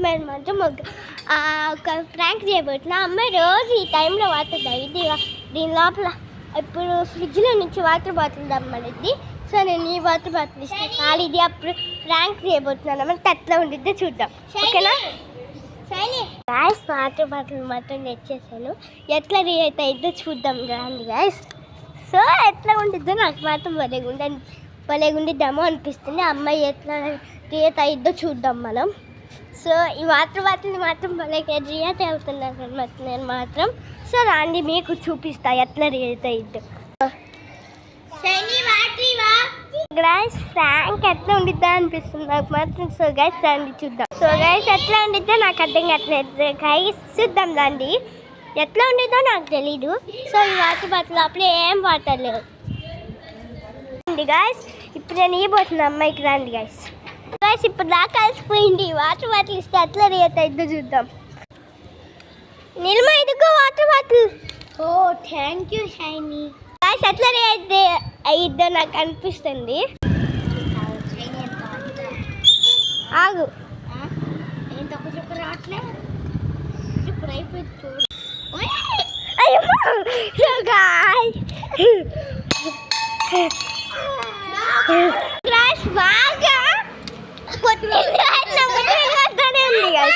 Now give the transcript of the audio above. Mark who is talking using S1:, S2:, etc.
S1: అమ్మాయి మాత్రం ఒక ప్రాంక్ చేయబోతున్నా. అమ్మాయి రోజు ఈ టైంలో వాటర్ తాగిద్ది. దీని లోపల ఇప్పుడు ఫ్రిడ్జ్లో నుంచి వాటర్ బాటిల్ దమ్మనిద్ది. సో నేను ఈ వాటర్ బాటిల్ ఇస్తే ఖాళీది. అప్పుడు ప్రాంక్ చేయబోతున్నాను అన్నమాట. ఎట్లా ఉండిద్దో చూద్దాం, ఓకేనా? గాయస్ వాటర్ బాటిల్ మాత్రం తెచ్చేసాను. ఎట్లా రియాక్ట్ అయిద్దో చూద్దాం రండి గాయస్. సో ఎట్లా ఉండిద్దో నాకు మాత్రం భలేగుండిద్దామో అనిపిస్తుంది. అమ్మాయి ఎట్లా రియాక్ట్ అయిద్దో చూద్దాం మనం. సో ఈ వాటర్ బాటిల్ మాత్రం భలేగా రియాక్ట్ అవుతున్నాను అనమాట నేను మాత్రం. సో రండి మీకు చూపిస్తా ఎట్లా రియాక్ట్ అయిద్దో. గైస్ ఫ్రాంక్ ఎట్లా ఉండిద్దా అనిపిస్తుంది నాకు మాత్రం. సో గైస్ రండి చూద్దాం. సో గైస్ ఎట్లా ఉండిద్దో నాకు అర్థం కావట్లేదు గైస్. చూద్దాం రండి. ఎట్లా ఉండిద్దో నాకు తెలీదు. సో ఈ వాటర్ బాటిల్ లోపల ఏం వాటర్ లేవు గైస్. ఇప్పుడు నేను ఇవ్వబోతున్నా అమ్మాయికి. రండి గైస్. గైస్ ఇప్పుడు దాకా కలిసిపోయింది. వాటర్ బాటిల్ ఇస్తే ఎట్లా రియాక్ట్ అయిద్దో చూద్దాం. నిల్మ ఇదిగో వాటర్ బాటిల్. ఓ థ్యాంక్ యూ షైనీ. గైస్ ఎట్లా రియాక్ట్ అయిద్దో నాకు అనిపిస్తుంది. ఆగు, నేను తక్కువ చుక్క రావట్లే. ఇప్పుడు అయిపోయింది చూడు. బాగా